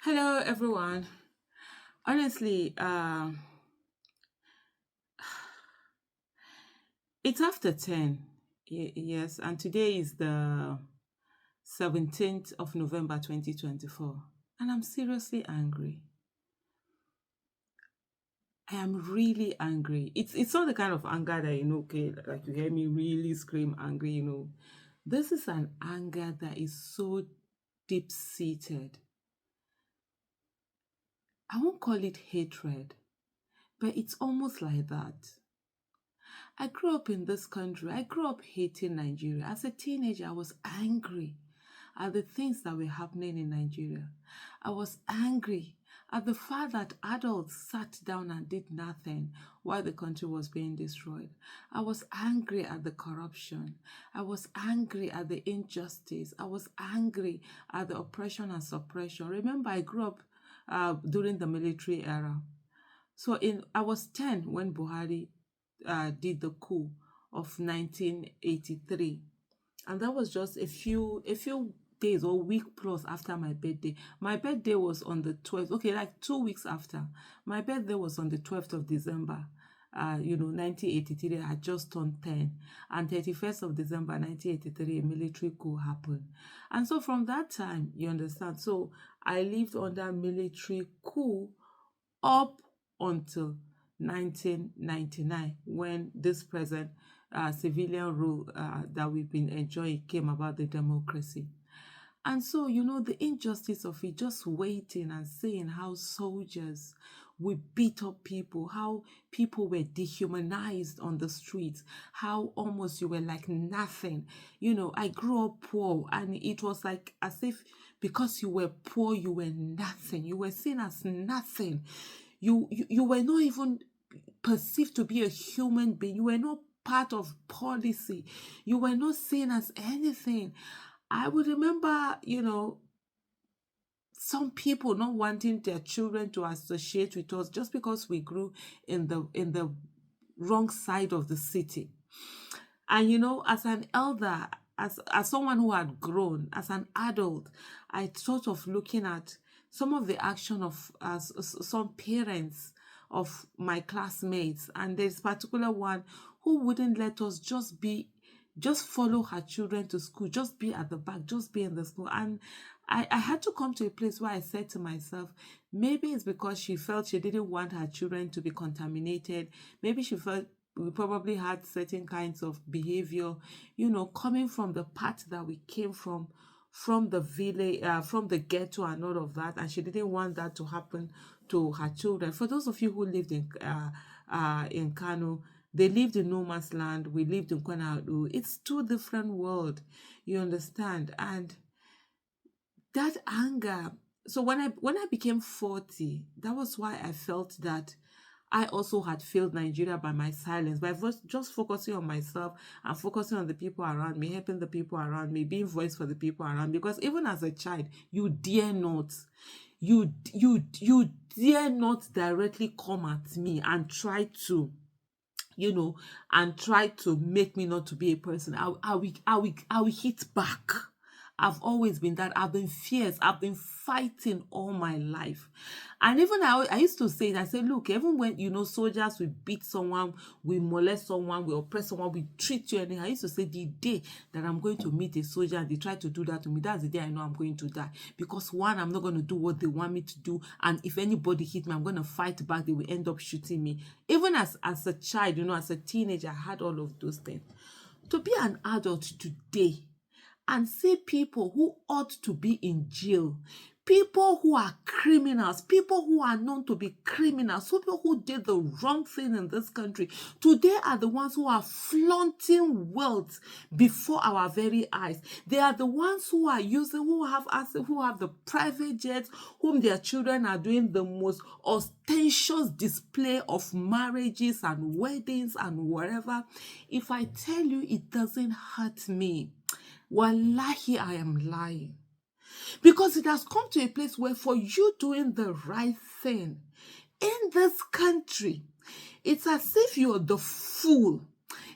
Hello, everyone. Honestly, it's after 10. Yes, and today is the 17th of November 2024. And I'm seriously angry. I am really angry. It's not the kind of anger that, okay, like you hear me really scream angry. This is an anger that is so deep seated. I won't call it hatred, but it's almost like that. I grew up in this country. I grew up hating Nigeria. As a teenager, I was angry at the things that were happening in Nigeria. I was angry at the fact that adults sat down and did nothing while the country was being destroyed. I was angry at the corruption. I was angry at the injustice. I was angry at the oppression and suppression. Remember, I grew up during the military era. So I was 10 when Buhari did the coup of 1983, and that was just a few days or week plus after my birthday. My birthday was on the 12th. Okay, like 2 weeks after. My birthday was on the 12th of December. 1983, I had just turned 10, and 31st of December 1983, a military coup happened. And so from that time, you understand, so I lived under military coup up until 1999, when this present civilian rule that we've been enjoying came about, the democracy. And so, the injustice of it, just waiting and seeing how soldiers would beat up people, how people were dehumanized on the streets, how almost you were like nothing. I grew up poor, and it was like as if because you were poor, you were nothing. You were seen as nothing. You were not even perceived to be a human being. You were not part of policy. You were not seen as anything. I would remember, some people not wanting their children to associate with us just because we grew in the wrong side of the city. And as an elder, as someone who had grown, as an adult, I thought of looking at some of the action of some parents of my classmates, and there's particular one who wouldn't let us just follow her children to school, just be at the back, just be in the school. And I had to come to a place where I said to myself, maybe it's because she felt she didn't want her children to be contaminated. Maybe she felt we probably had certain kinds of behavior, coming from the part that we came from the village, from the ghetto and all of that. And she didn't want that to happen to her children. For those of you who lived in Kano, they lived in no man's land. We lived in Kwanadu. It's two different worlds, you understand? And that anger. So when I became 40, that was why I felt that I also had failed Nigeria by my silence, by just focusing on myself and focusing on the people around me, helping the people around me, being voice for the people around me. Because even as a child, you dare not, you dare not directly come at me and try to make me not to be a person. I will hit back. I've always been that. I've been fierce. I've been fighting all my life. And even I used to say it. I said, look, even when, soldiers will beat someone, we molest someone, we oppress someone, we treat you anyhow. I used to say, the day that I'm going to meet a soldier and they try to do that to me, that's the day I know I'm going to die. Because one, I'm not going to do what they want me to do. And if anybody hit me, I'm going to fight back. They will end up shooting me. Even as a child, as a teenager, I had all of those things. To be an adult today and see people who ought to be in jail, people who are criminals, people who are known to be criminals, people who did the wrong thing in this country, today are the ones who are flaunting wealth before our very eyes. They are the ones who are using, who have assets, who have the private jets, whom their children are doing the most ostentatious display of marriages and weddings and whatever. If I tell you it doesn't hurt me, wallahi, I am lying. Because it has come to a place where for you doing the right thing in this country, it's as if you're the fool.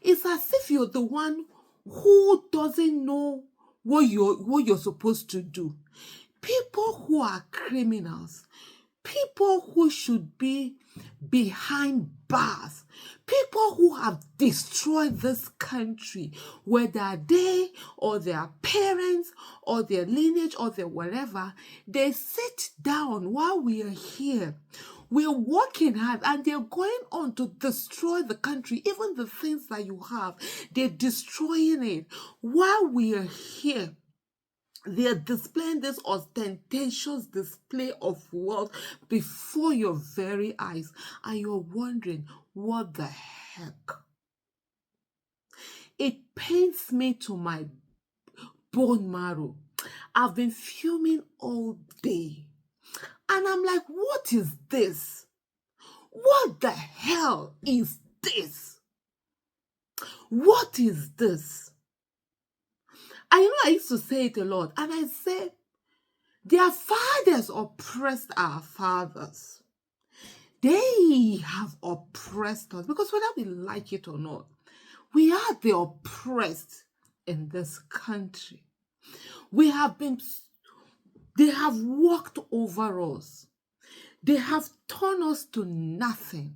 It's as if you're the one who doesn't know what you're supposed to do. People who are criminals, people who should be behind bars, people who have destroyed this country, whether they or their parents or their lineage or their whatever, they sit down while we are here. We're working hard and they're going on to destroy the country. Even the things that you have, they're destroying it while we are here. They are displaying this ostentatious display of wealth before your very eyes, and you're wondering, what the heck? It pains me to my bone marrow. I've been fuming all day, and I'm like, what is this? What the hell is this? What is this? I know I used to say it a lot, and I say, their fathers oppressed our fathers. They have oppressed us because whether we like it or not, we are the oppressed in this country. We have been, they have walked over us. They have turned us to nothing.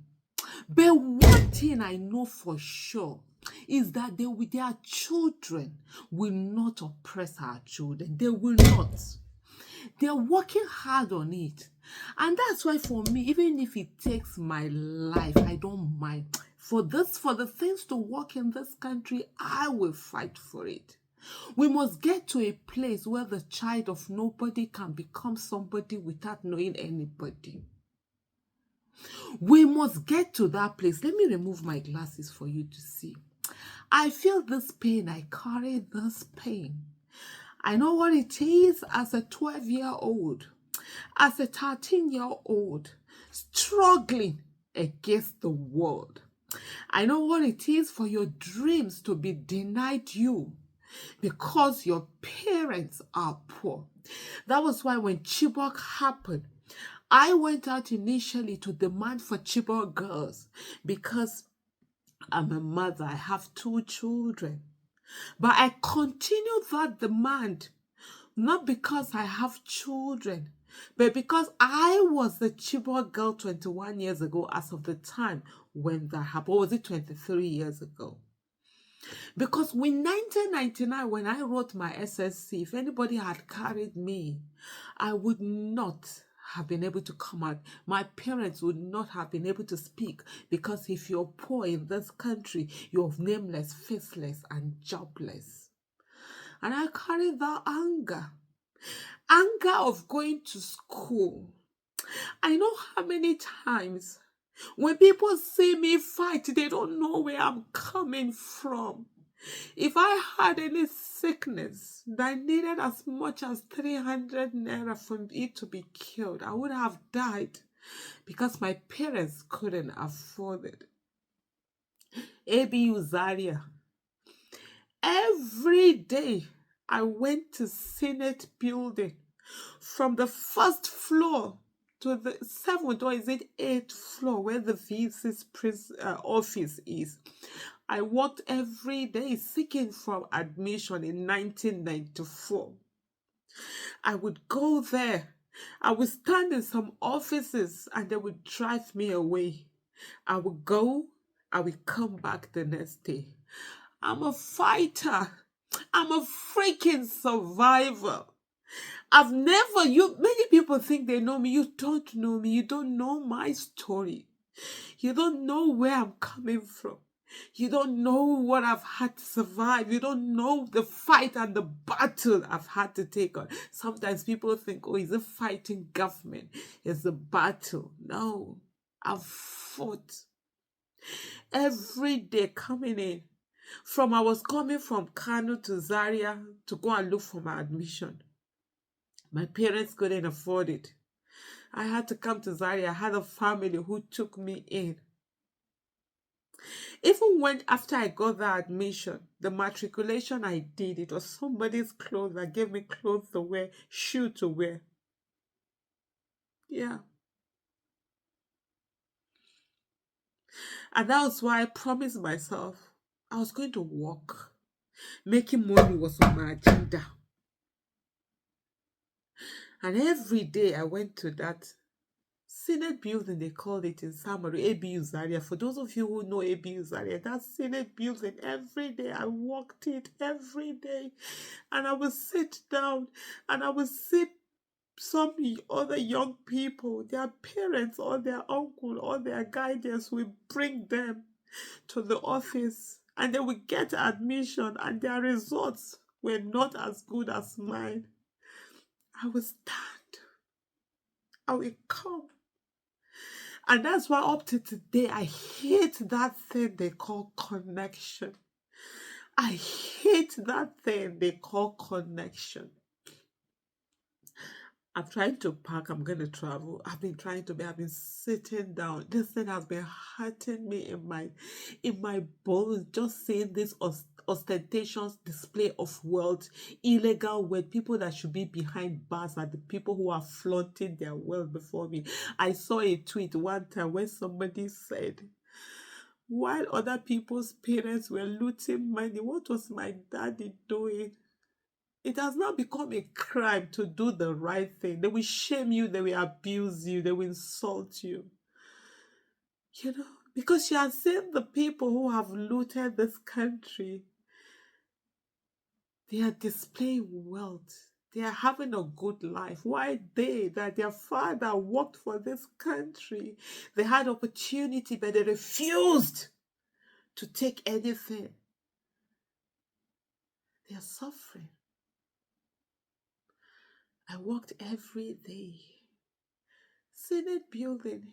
But one thing I know for sure is that their children will not oppress our children. They will not. They're working hard on it. And that's why for me, even if it takes my life, I don't mind. For the things to work in this country, I will fight for it. We must get to a place where the child of nobody can become somebody without knowing anybody. We must get to that place. Let me remove my glasses for you to see. I feel this pain. I carry this pain. I know what it is as a 12-year-old, as a 13-year-old, struggling against the world. I know what it is for your dreams to be denied you because your parents are poor. That was why when Chibok happened, I went out initially to demand for Chibok girls because I'm a mother. I have 2 children. But I continue that demand, not because I have children, but because I was the Chibok girl 21 years ago as of the time when that happened. Or was it 23 years ago? Because in 1999, when I wrote my SSC, if anybody had carried me, I would not have been able to come out. My parents would not have been able to speak because if you're poor in this country, you're nameless, faceless, and jobless. And I carry that anger of going to school. I know how many times when people see me fight, they don't know where I'm coming from. If I had any sickness that needed as much as 300 naira for it to be killed, I would have died because my parents couldn't afford it. ABU Zaria. Every day I went to Senate building from the first floor to the 7th or is it 8th floor where the VC's office is. I worked every day seeking for admission in 1994. I would go there. I would stand in some offices and they would drive me away. I would go, I would come back the next day. I'm a fighter. I'm a freaking survivor. Many people think they know me. You don't know me. You don't know my story. You don't know where I'm coming from. You don't know what I've had to survive. You don't know the fight and the battle I've had to take on. Sometimes people think, oh, is it fighting government? It's a battle. No, I've fought every day coming in. I was coming from Kano to Zaria to go and look for my admission. My parents couldn't afford it. I had to come to Zaria. I had a family who took me in. Even when after I got that admission, the matriculation I did, it was somebody's clothes that gave me clothes to wear, shoe to wear. Yeah. And that was why I promised myself I was going to work. Making money was on my agenda. And every day I went to that Senate building, they called it in summary, ABU Zaria. For those of you who know ABU Zaria, that Senate building, every day I walked it every day. And I would sit down and I would see some other young people, their parents or their uncle or their guardians will bring them to the office and they will get admission and their results were not as good as mine. I will stand, I will come. And that's why up to today, I hate that thing they call connection. I hate that thing they call connection. I'm trying to pack. I'm going to travel. I've been sitting down. This thing has been hurting me in my bones. Just seeing this ostentatious display of wealth, illegal wealth, people that should be behind bars are the people who are flaunting their wealth before me. I saw a tweet one time where somebody said, while other people's parents were looting money, what was my daddy doing? It has now become a crime to do the right thing. They will shame you, they will abuse you, they will insult you. You know, because you have seen the people who have looted this country, they are displaying wealth. They are having a good life. Why that their father worked for this country? They had opportunity, but they refused to take anything. They are suffering. I worked every day. Senate building.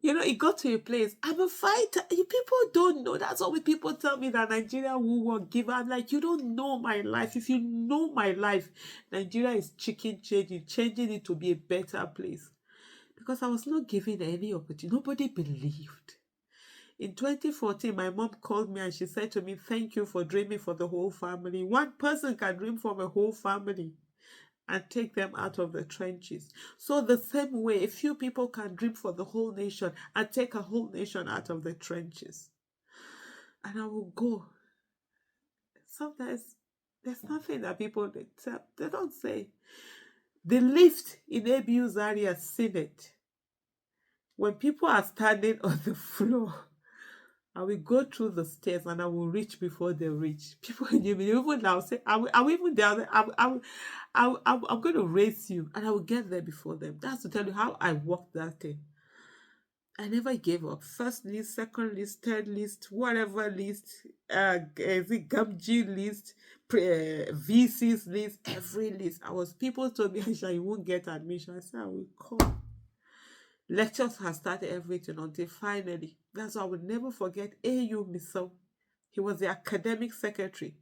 You know, it got to a place. I'm a fighter. People don't know. That's what people tell me that Nigeria will give. I'm like, you don't know my life. If you know my life, Nigeria is changing it to be a better place. Because I was not given any opportunity. Nobody believed. In 2014, my mom called me and she said to me, thank you for dreaming for the whole family. One person can dream for a whole family and take them out of the trenches. So the same way, a few people can dream for the whole nation and take a whole nation out of the trenches. And I will go. Sometimes there's nothing that people they don't say. The lift in ABU Zaria Senate, when people are standing on the floor, I will go through the stairs and I will reach before they reach. People in me, even now say, I will even down. I'm going to race you, and I will get there before them. That's to tell you how I walked that thing. I never gave up. First list, second list, third list, whatever list, is it Gamgee list, VC's list, every list. People told me, Aisha, you won't get admission. I said, I will come. Lectures have started everything until finally. That's why I will never forget A.U. Misau. He was the academic secretary.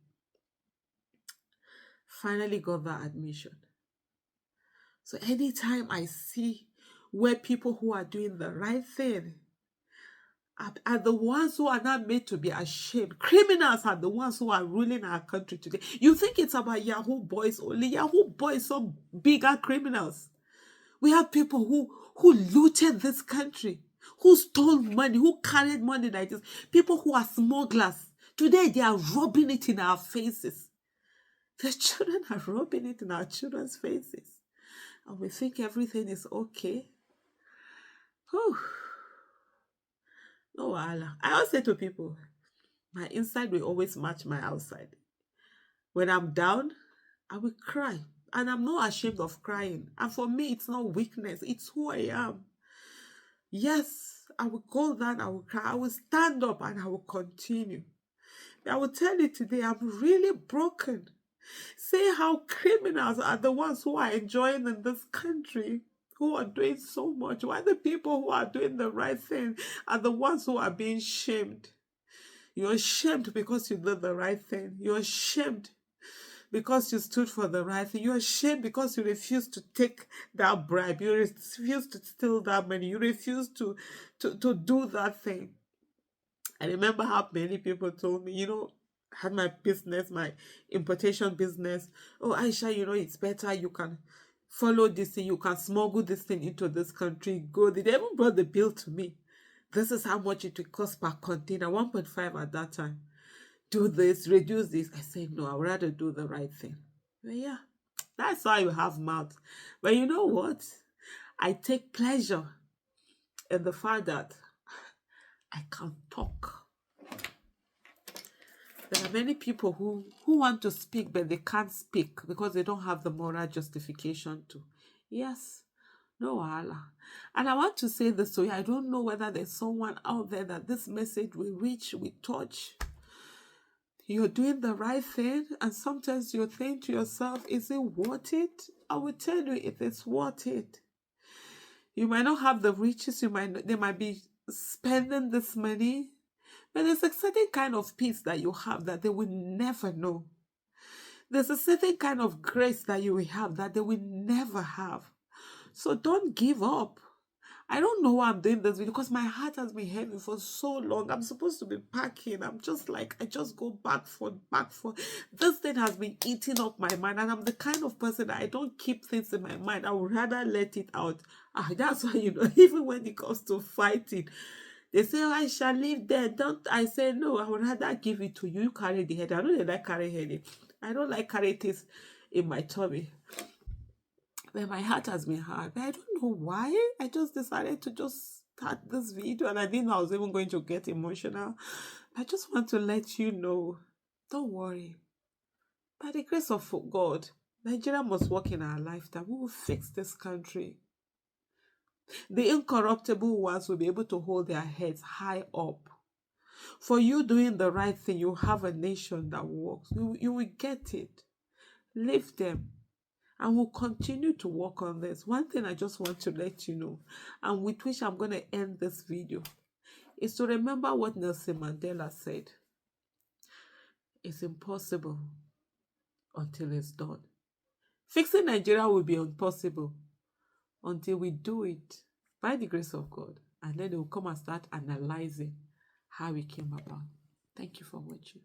Finally got that admission. So anytime I see where people who are doing the right thing are the ones who are not made to be ashamed. Criminals are the ones who are ruling our country today. You think it's about Yahoo boys only? Yahoo boys, some bigger criminals. We have people who looted this country, who stole money, who carried money like this. People who are smugglers. Today, they are rubbing it in our faces. The children are rubbing it in our children's faces. And we think everything is okay. Whew. No, Allah. I always say to people, my inside will always match my outside. When I'm down, I will cry. And I'm not ashamed of crying. And for me, it's not weakness. It's who I am. Yes, I will go down, I will cry, I will stand up and I will continue. I will tell you today, I'm really broken. Say how criminals are the ones who are enjoying in this country, who are doing so much. Why the people who are doing the right thing are the ones who are being shamed? You're shamed because you did the right thing. You're shamed because you stood for the right thing. You're ashamed because you refused to take that bribe. You refused to steal that money. You refused to do that thing. I remember how many people told me, I had my business, my importation business. Oh, Aisha, it's better. You can follow this thing. You can smuggle this thing into this country. Go. They even brought the bill to me. This is how much it will cost per container, 1.5 at that time. Do this, reduce this. I said, no, I would rather do the right thing. But yeah, That's why you have mouth. But you know what? I take pleasure in the fact that I can talk. There are many people who want to speak, but they can't speak because they don't have the moral justification to. Yes, no Allah. And I want to say this to you. I don't know whether there's someone out there that this message will reach, will touch. You're doing the right thing, and sometimes you think to yourself, is it worth it? I will tell you if it's worth it. You might not have the riches, they might be spending this money, but there's a certain kind of peace that you have that they will never know. There's a certain kind of grace that you will have that they will never have. So don't give up. I don't know why I'm doing this video because my heart has been heavy for so long. I'm supposed to be packing. I'm just like, I just go back for. This thing has been eating up my mind, and I'm the kind of person that I don't keep things in my mind. I would rather let it out. That's why, even when it comes to fighting, they say, oh, I shall live there. Don't I say no? I would rather give it to you. You carry the head. I don't like carry headache. I don't like carry things in my tummy. But my heart has been hard. But I don't know why. I just decided to just start this video, and I didn't know I was even going to get emotional. I just want to let you know, don't worry. By the grace of God, Nigeria must work in our lifetime. We will fix this country. The incorruptible ones will be able to hold their heads high up. For you doing the right thing, you have a nation that works. You will get it. Leave them. And we'll continue to work on this. One thing I just want to let you know, and with which I'm going to end this video, is to remember what Nelson Mandela said. It's impossible until it's done. Fixing Nigeria will be impossible until we do it by the grace of God. And then they will come and start analyzing how it came about. Thank you for watching.